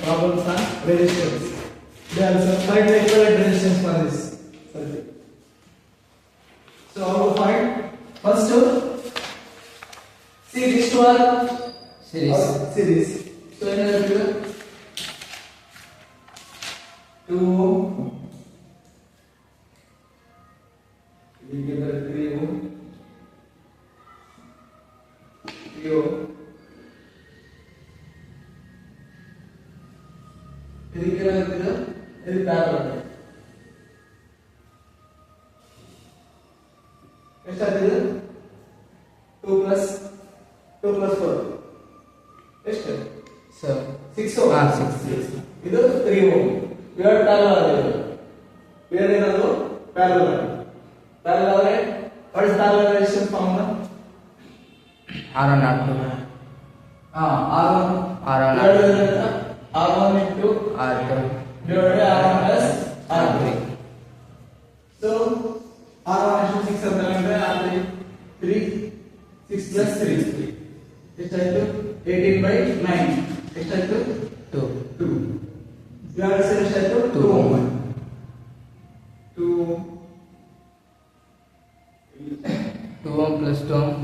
problems on resistance. They also find the equivalent resistance for this circuit. So how to find? First, see these two are series. So in the 2 we give the 3 ohm 3 ohm ಇದಕ್ಕೆ ಏನಾಗ್ತಿದೆ ಇದು parallel ಎಷ್ಟಾಗ್ತಿದೆ 2 plus 4 ಎಷ್ಟು 6 ohm 6 ಇದು 3 ohm ಇವೆರಡು parallel ಆಗಿವೆ ಬೇರೆನದು parallel ಆದರೆ what is parallel resistance formula R1 R2 R1 into R2 divided by R1 plus R3. So R1 is 6 ಅಂದರೆ R3 3 6 plus 3 ಎಷ್ಟಾಯ್ತು 18 by 9 ಎಷ್ಟಾಯ್ತು 2 ಇವಾಗ ಎಷ್ಟಾಯ್ತು 2 ohm 2 ohm plus 2 ohm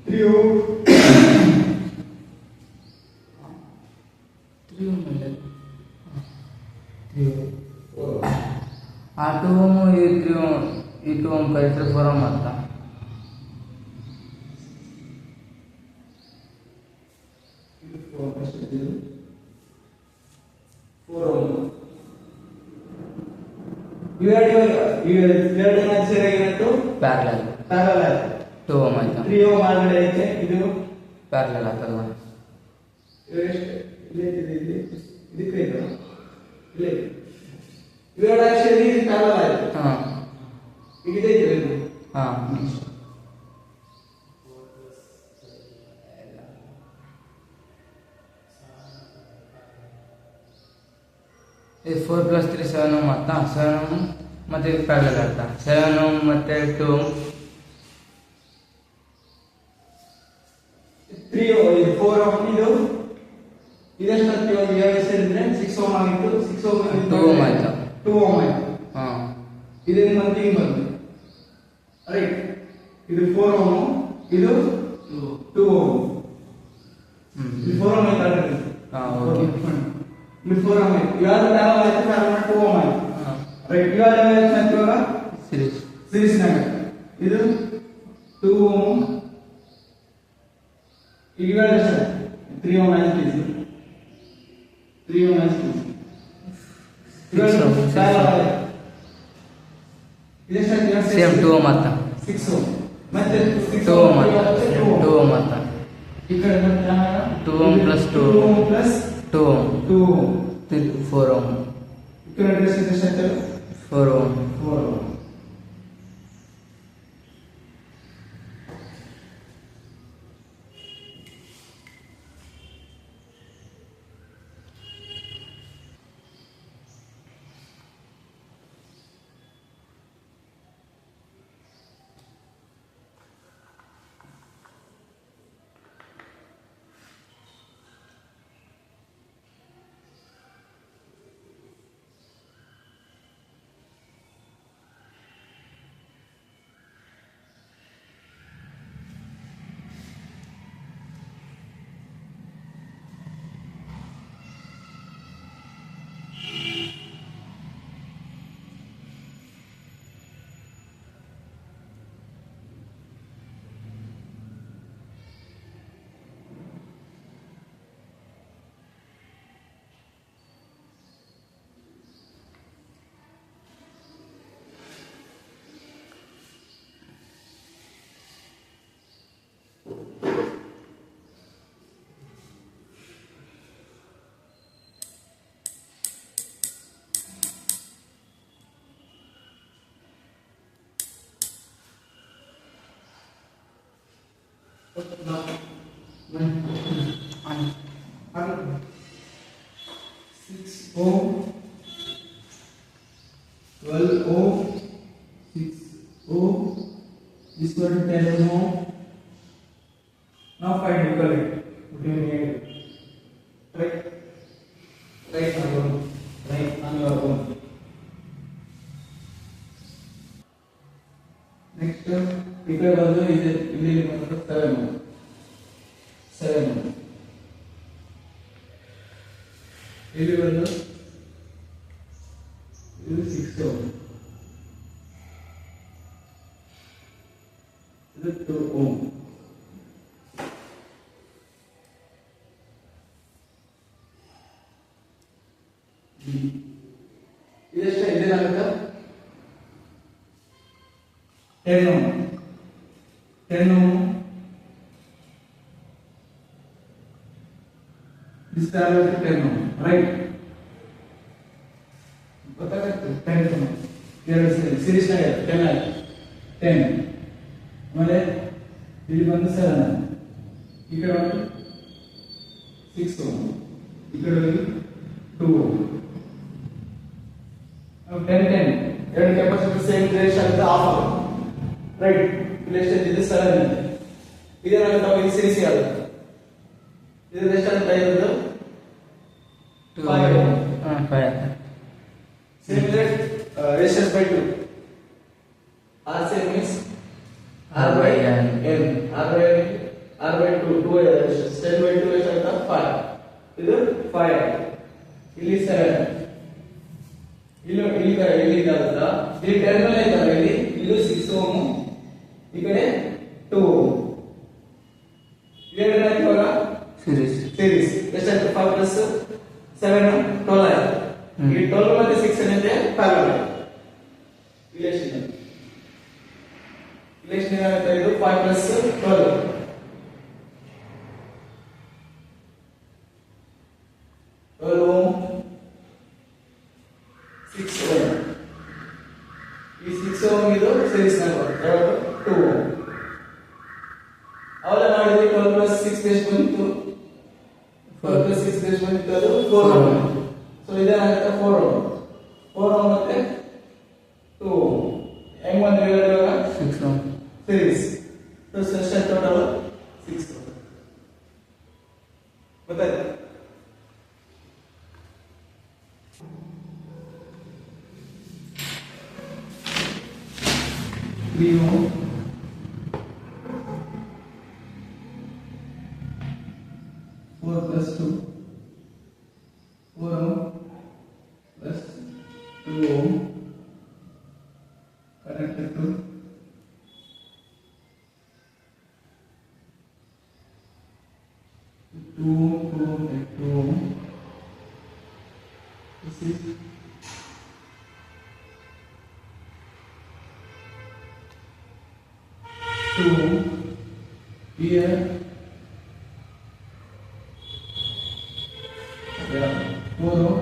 3 ohm 3 ohm ಅಲ್ಲ 3 ohm ಆ 2 ohm ಈ 3 ohm ಈ 2 ohm ಕಳಿಸಿದ್ರೆ 4 ohm ಅಂತ 4 ohm ಇವೆರಡು ಸೇರಿತು ಪ್ಯಾರಲಲ್ 2 ohm ಆಯ್ತಾ 3 ohm ಆಲ್ರೆಡಿ ಐತೆ ಇದು ಪ್ಯಾರಲಲ್ ಆಗ್ತದಲ್ಲ ಇದಕ್ಕೆ ಇಲ್ಲೇ ಇವೆರಡು ಆಕ್ಚುಲಿ ಪ್ಯಾರಲಲ್ ಆಯ್ತು ಈಗ ಇದೆ ಇದು ಇದು 4 plus 3 7 ohm ಆಗ್ತಾ 7 ohm ಮತ್ತೆ ಇದು ಪ್ಯಾರಲಲ್ ಆಗ್ತಾ 7 ohm ಮತ್ತೆ 2 ohm 3 ohm 4 ohm ಇದು ಇದೆಷ್ಟು ಇವಾಗ ಸೇರಿದ್ರೆ 6 ohm ಆಗಿತ್ತು 6 ohm 2 ohm ಆಯ್ತು 2 ohm ಆಯ್ತು ಇದನ್ನ ಮತ್ತೆ ಹಿಂಗ್ ಬಂತು ರೈಟ್ ಇದು 4 ohm ಇದು 2 ohm ಇದು 4 ohm ಆಯ್ತು ಓಕೆ ಇದು 4 ohm ಆಯ್ತು ಇವಾಗ ಪ್ಯಾರಲಲ್ ಆಯ್ತು ಪ್ಯಾರಲಲ್ 2 ohm ಆಯ್ತು ರೈಟ್ ಇವಾಗ ಏನಾಯ್ತು ಇವಾಗ ಸೀರೀಸ್ ನಾಗ ಇದು 2 ohm ಈಗ ಎಷ್ಟು 3 ohm ಆಯ್ತು 3 ohm ಆಯ್ತು ಇವಾಗ ಪ್ಯಾರಲಲ್ ಇದೆಷ್ಟು ಸೇಮ್ 2 ohm ಆಗ್ತಾ 6 ohm ಮತ್ತೆ 2 ohm ಆಗ್ತಾ 2 ohm ಆಗ್ತಾ ಈ ಕಡೆ ಮತ್ತೆ 2 ohm plus 2 ohm plus 2 ohm 2 ohm 4 ohm ಈ ಕಡೆ ಎಷ್ಟು 4 ohm 4 ohm Six ohm, 12 ohm, 6 ohm, this one 10 ohm. Now find equivalent between A and B. Right? Write on your own. Write on your own. Next, ఇక్కడ ಬಂದು ಇಲ್ಲಿ ಬಂದು 7 ಇಲ್ಲಿ ಬಂದು ಇದು 6 ಇದು 2 ohm. ಇದೆಷ್ಟು ಇದೇನಾಗುತ್ತೆ 10 ohm. 10 ohm. This parallel to 10 ohm, right? ಗೊತ್ತಾಗುತ್ತೆ 10 ohm. ಎರಡು ಸೀರೀಸ್ ಆಗಿದೆ 10 ಆಯ್ತು 10. ಆಮೇಲೆ ಇಲ್ಲಿ ಬಂದು 7 ಈ ಕಡೆ ಬಂದು 6 ohm ಈ ಕಡೆ ಬಂದು 2 ohm. 10 ಎರಡು ಕೆಪಾಸಿಟರ್ ಸೇಮ್ ರೇಷನ್ ಆಗುತ್ತೆ ಆಫ್ ಆಗುತ್ತೆ ರೈಟ್. ಇಲ್ಲಿ ಎಷ್ಟಿದೆ 7 ಇದೆ. ಇದೇನಾಗುತ್ತೆ ಇದು ಸೀರೀಸ್ ಆಗುತ್ತೆ. ಇದು ಎಷ್ಟಾಗುತ್ತೆ ಇರೋದು 5 ohm. 5. Same that resistance by 2. R same means R by N. R by 2 resistance. 10 by 2 ಎಷ್ಟಾಗುತ್ತೆ 5. ಇದು 5. ಇಲ್ಲಿ 7. ಇಲ್ಲಿ ಇದಾಗುತ್ತಾ ಇಲ್ಲಿ ಟರ್ಮಿನಲ್ ಐತಲ್ಲ ಇಲ್ಲಿ ಇದು 6 ohm ಈ ಕಡೆ 2 ohm. ಇವೇನಾಯ್ತು ಇವಾಗ ಸೀರೀಸ್ ಎಷ್ಟಾಯ್ತು 5 plus 7 12 ಆಯ್ತು. ಈ 12 ಮತ್ತೆ 6 ಏನಿದೆ ಪ್ಯಾರಲಲ್. ಇಲ್ಲಿ ಎಷ್ಟಿದೆ ಇದು 5 plus 12 ohm 6 ohm. ಈ 6 ohm ಇದು ಸೀರೀಸ್ ನಂಬರ್ 2 ohm. ಅವೆಲ್ಲ ಮಾಡಿದ್ವಿ 12 plus 6 ಎಷ್ಟು ಬಂತು 12 plus 6 ಎಷ್ಟು ಬಂತು ಅದು 4 ohm. ಸೊ ಇದೇನಾಗುತ್ತೆ 4 ohm. 4 ohm ಮತ್ತೆ 2 ohm ಹೆಂಗ್ ಬಂದ್ರೆ ಇವಾಗ 6 ohm ಸೀರೀಸ್. ಸೊ ಎಷ್ಟು ಟೋಟಲ್ 6 ohm. ಗೊತ್ತಾಯ್ತಾ? We know 4 plus 2 4 ohm plus 2 ohm connected to 2 ohm. This is 2 ohm. Here 4 ohm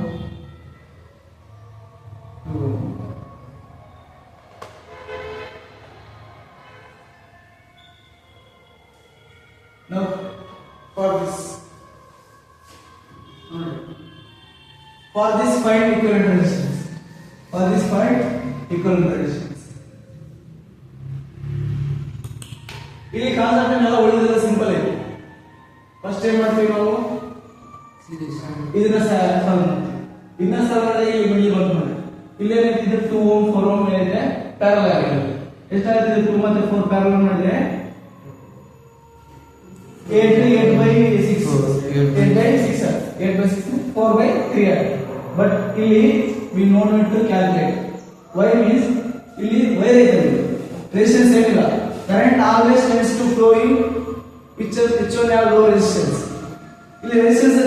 2 ohm. Now for this find equivalent resistance. For this find equivalent resistance. ಇಲ್ಲಿ concept ಎಲ್ಲ ಉಳಿದಿಲ್ಲ simple ಇದೆ. First ಏನ್ ಮಾಡ್ತೀವಿ ನಾವು series ಇದನ್ನ solve ಮಾಡ್ತೀವಿ. ಇದನ್ನ ಸಾಲ್ವ್ ಮಾಡಿದ್ರೆ ಇಲ್ಲಿ ಬಂದು ನೋಡಿ ಇಲ್ಲಿ ಏನಿದೆ 2 ohm 4 ohm ಏನಿದೆ ಪ್ಯಾರಲಲ್ ಆಗಿರುತ್ತೆ. ಎಷ್ಟಾಗುತ್ತೆ 2 ಮತ್ತೆ 4 ಪ್ಯಾರಲಲ್ ಮಾಡಿದ್ರೆ 8 by 6 8 by 6 8 by 6 4 by 3 but ಇಲ್ಲಿ we no need to calculate. Why means ಇಲ್ಲಿ ವೈರ್ ಇದೆ resistance ಏನಿಲ್ಲ. Current always tends to flow in which one have low resistance. ಇಲ್ಲಿ resistance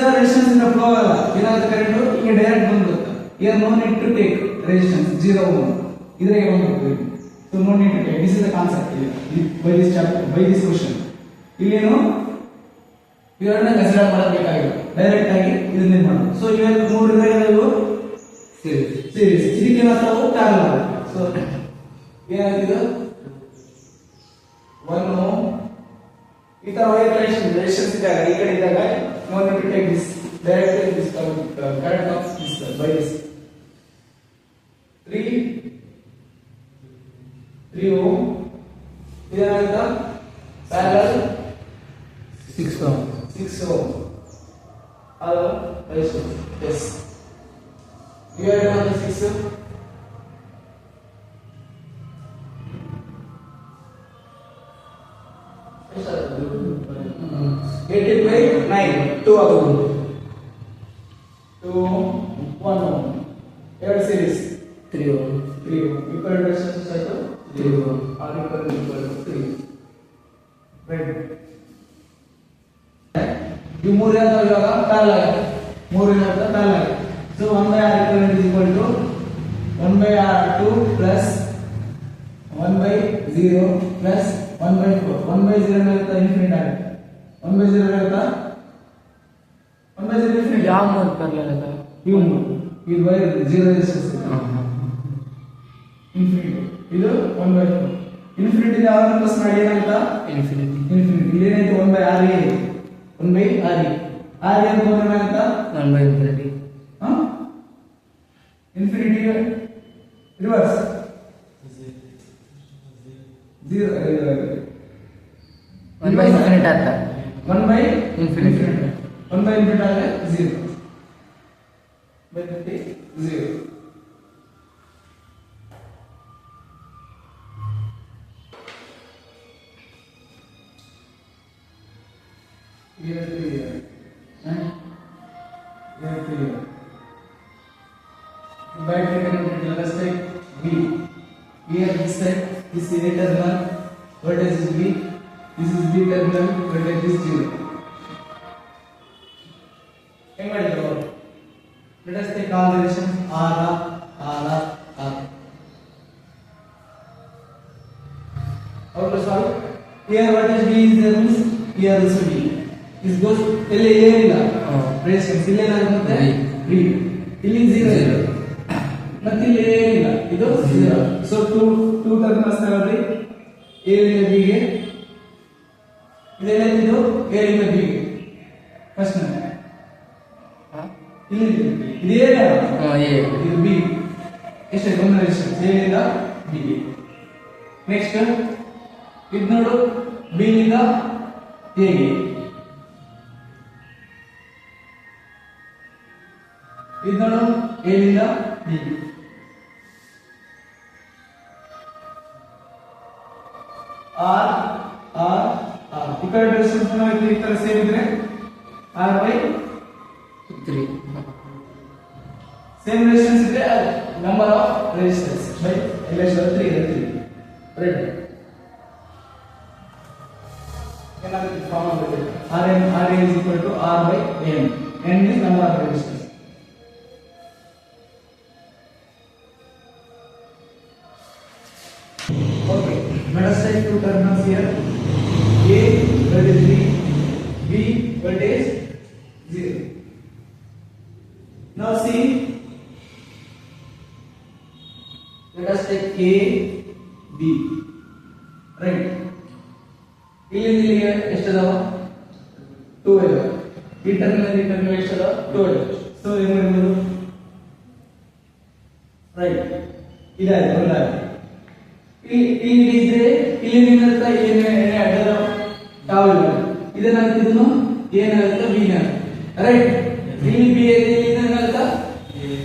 ಇಂದ flow ಆಗಲ್ಲ. ಏನಾಗುತ್ತೆ ಕರೆಂಟ್ ಹಿಂಗೆ ಡೈರೆಕ್ಟ್ ಬಂದ್ಬಿಡುತ್ತೆ. Here no need to take resistance 0 ohm. ಇದ್ರಾಗೆ ಬಂದ್ಬಿಡುತ್ತೆ. So no need to take. This is the concept by this chapter by this question. ಇಲ್ಲೇನು ಇವೆರಡನ್ನ consider ಮಾಡಬೇಕಾಗಿಲ್ಲ. ಡೈರೆಕ್ಟ್ ಆಗಿ ಇದನ್ನ ಮಾಡೋದು. ಸೊ ಇವೆರಡು ಮೂರು ಇವು ಸೀರೀಸ್ ಇದಕ್ಕೆ ಏನಾಗ್ತಾವು ಪ್ಯಾರಲಲ್. ಸೊ ಏನಾಗ್ತಿದೆ 1 ohm ಈ ತರ ವೈರ್ ರೆಸಿಸ್ಟೆನ್ಸ್ ಇದ್ದಾಗ ಈ ಕಡೆ ಇದ್ದಾಗ no need to take this direct take this current of this by this 3 ohm ಇದೇನಾಗುತ್ತಾ parallel 6 ohm 6 ohm. Yes. here on the 6 8 by 9 2 ಆಗುವುದು 2 1 ಎರಡು series 3 3 equal resistance ಆಯ್ತು 3 r equal to 3 right ಇವು ಮೂರು ಯಾವ್ದು ಇವಾಗ ಪ್ಯಾರಲಲ್ ಆಗಿದೆ ಮೂರು ಯಾವ್ದು ಪ್ಯಾರಲಲ್ ಆಗಿದೆ so 1 by r equivalent is equal to 1 by r2 plus 1 by 0 plus 1 by 4 1 by 0 ಏನಾಗುತ್ತೆ ಇನ್ಫಿನಿಟ್ ಆಗುತ್ತೆ 1 by 0 ಏನಾಗುತ್ತೆ 1 by 0 ಇನ್ಫಿನಿಟ್ ಯಾವ ಮೂರು ಪ್ಯಾರಲಲ್ ಅದ ಇವು ಇದು ಬೈ 0 ರೆಸಿಸ್ಟೆನ್ಸ್ ಇನ್ಫಿನಿಟ್ ಇದು 1 by 4 ಇನ್ಫಿನಿಟ್ ಇದೆ ಯಾವಾಗ ಪ್ಲಸ್ ಮಾಡಿ ಏನಾಗುತ್ತೆ ಇನ್ಫಿನಿಟಿ ಇನ್ಫಿನಿಟ್ ಇಲ್ಲಿ ಏನಾಯ್ತು 1 by r ಇದೆ 1 by r r ಅಂತ ಬಂದ್ರೆ ಏನಾಗುತ್ತೆ 1 by infinity infinity reverse 0 1 by infinity ಆತ 1 by infinity 1 by infinity ಆದ್ರೆ 0 by 0 Battery connected, let us take B. Here this side, this is A terminal, voltage is B. This is B terminal, voltage is 0. Let us take all the resistance R, R, R, R. How to solve? Here voltage B is there means here also B. This goes ಇಲ್ಲಿ ಏನಿಲ್ಲ resistance ಇಲ್ಲಿ ಏನಾಗುತ್ತೆ B ಇಲ್ಲಿ 0 ಮತ್ತೆ ಇಲ್ಲಿ ಏನಿಲ್ಲ ಇದು 0 so 2 terminals ತಗೊಳ್ಳಿ A ರಿಂದ B ಗೆ ಇದೆಲ್ಲಿಂದ A ರಿಂದ B ಗೆ ಫಸ್ಟ್ ಇಲ್ಲಿ ಇದು A ಇದು B ಎಷ್ಟು ಕಾಂಬಿನೇಷನ್ A ರಿಂದ B ಗೆ ನೆಕ್ಸ್ಟ್ ಇದು ನೋಡು B ರಿಂದ A ಗೆ ಇದು ನೋಡು A ರಿಂದ B ಗೆ R R R equal resistance में इस तरह से इधर R by 3 सेम रेजिस्टेंस इधर number of resistance by LS 3 right ಏನಾಗುತ್ತೆ formula R is equal to R by N N is number of resistance okay let us take two terminals here A voltage B voltage 0 now see let us take A B right ಇಲ್ಲಿ ಎಷ್ಟದಾವ 2 ಇದೆ ಈ terminal ಎಷ್ಟದಾವ 2 ಇದೆ so ಏನು ಮಾಡ್ಬೋದು right ಇದಾಯ್ತು ಒಂದಾಯ್ತು ಇಲ್ಲಿ ಇದ್ರೆ ಇಲ್ಲಿ ನಿನ್ನಂತ ಏನೇ ಅಡ್ಡದ ಟಾವಲ್ ಇದನ್ನಾಗುತ್ತೆ ಇದನ್ನು ಏನಾಗುತ್ತೆ ಬಿ ನ ರೈಟ್ ಇಲ್ಲಿ ಬಿ ಇಲ್ಲಿ ಏನಾಗುತ್ತೆ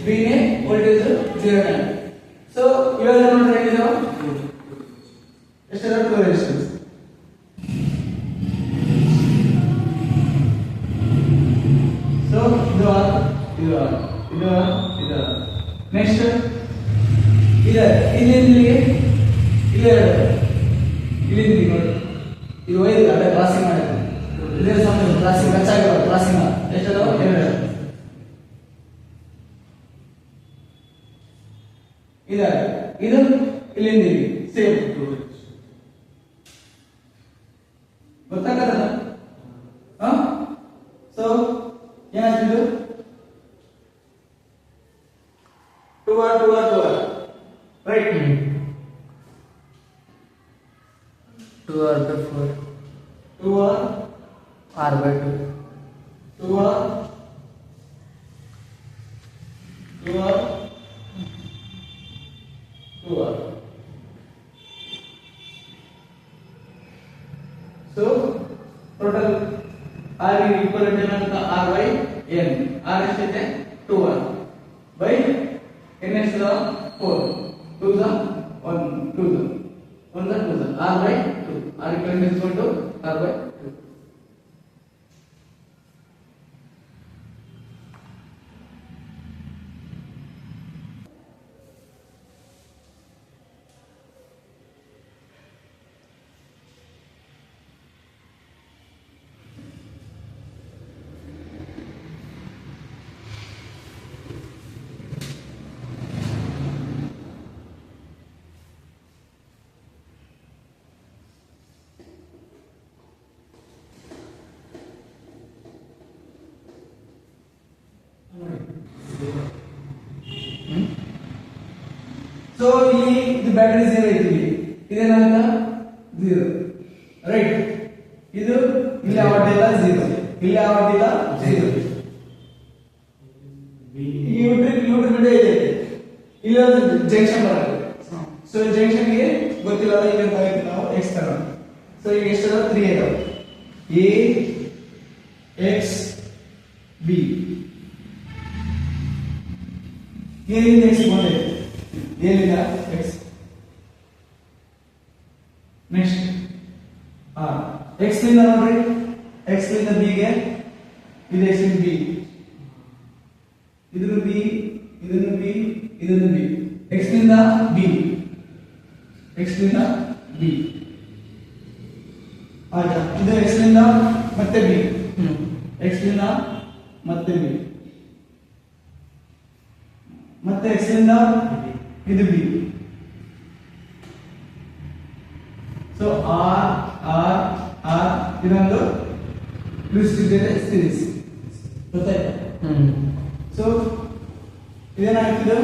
ಬಿ ನೇ ವೋಲ್ಟೇಜ್ 0 ಆಗುತ್ತೆ ಸೊ ಇವಾಗ ನೋಡ್ರಿ ಏನಿದಾವ ಎಷ್ಟದ 2 ರೆಸಿಸ್ಟೆನ್ಸ್ so ಇದು ನೆಕ್ಸ್ಟ್ ಇಲ್ಲಿ ನೋಡಿ ಇದು ವೈರ್ ಅದೇ ಕ್ರಾಸಿಂಗ್ ಮಾಡಿದ್ರು ಇದೇ ಸಮಯ ಕ್ರಾಸಿಂಗ್ ಹೆಚ್ಚಾಗಿರೋ ಕ್ರಾಸಿಂಗ್ ಎಷ್ಟದಾವ 2 ಇದೆ ಇದು ಇಲ್ಲಿಂದ ಸೇಮ್ ಗೊತ್ತಾಗತ್ತದ ಸೊ ಏನಾಗ್ತಿದ್ದು 2R right 2R by 4 2R R by 2 2R 2R 2R so total R equivalent ಏನಂತ R by N R ಎಷ್ಟಿದೆ 2R by the 4, 2 the 1, 2 the 1 the 2 the r by 2, r equal to r by 2. So ಇಲ್ಲಿ ಇದು battery 0 ಐತಿ, ಇದೇನಾಗುತ್ತಾ 0, right. ಇದು ಇಲ್ಲಿ ಅವಡ್ಡಿಲ್ಲ 0, ಇಲ್ಲಿ ಅವಡ್ಡಿಲ್ಲ 0. ಈ YouTube video ಇದೆ, ಇಲ್ಲಿ ಒಂದು ಜಂಕ್ಷನ್ ಬರುತ್ತೆ. ಸೊ ಜಂಕ್ಷನ್ ಗೆ ಗೊತ್ತಿಲ್ಲ ಈಗ ನಾವು x ತರೋಣ. ಸೊ ಈಗ ಎಷ್ಟು 3 ಇದಾವೆ, a x b, ಏನಿಂದ x ಬಂದಿದೆ, ಏನಿಲ್ಲ x. ನೆಕ್ಸ್ಟ್ x ನಿಂದ ನೋಡ್ರಿ, x ನಿಂದ b ಗೆ ಇದು x ನಿಂದ b, ಇದನ್ನು b, ಇದನ್ನು b, ಇದನ್ನು b, x ನಿಂದ b, x ನಿಂದ b. ಆಯ್ತಾ, ಇದು x ನಿಂದ ಮತ್ತೆ b, x ನಿಂದ ಮತ್ತೆ b, ಮತ್ತೆ x ನಿಂದ ಇದು b. So r r r ಇದೊಂದು ಸೀರೀಸ್ ಗೊತ್ತಾಯ್ತಾ? ಸೊ ಇದೇನಾಗ್ತದೆ,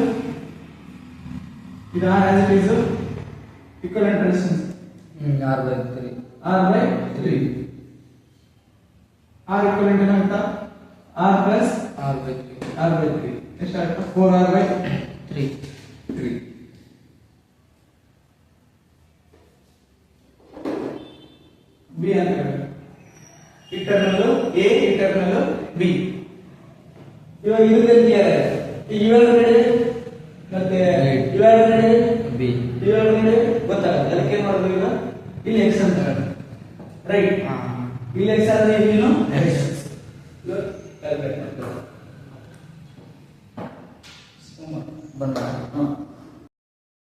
ಇದು r as it is equivalent resistance r by 3, r by 3, r equivalent ಏನಾಗುತ್ತಾ r plus r by 3, r by 3 ಎಷ್ಟಾಗುತ್ತಾ 4r by 3. 3. b ಅಂತ ಹೇಳಿ ಇಂಟರ್ನಲ್ a ಇಂಟರ್ನಲ್ b. ಇವಾಗ ಇದಕ್ಕೆ clear ಆಗಿದೆ. ಇವೆರಡು ನಡೆ ಮತ್ತೆ ಇವೆರಡು ನಡೆ b, ಇವೆರಡು ನಡೆ ಗೊತ್ತಾಗುತ್ತೆ. ಅದಕ್ಕೆ ಏನು ಮಾಡೋದು, ಈಗ ಇಲ್ಲಿ x ಅಂತ ಹೇಳಿ, ರೈಟ್. ಇಲ್ಲಿ x ಆದ್ರೆ ಇಲ್ಲಿನೂ x. ಕ್ಯಾಲ್ಕುಲೇಟ್ ಮಾಡ್ತಾರೆ.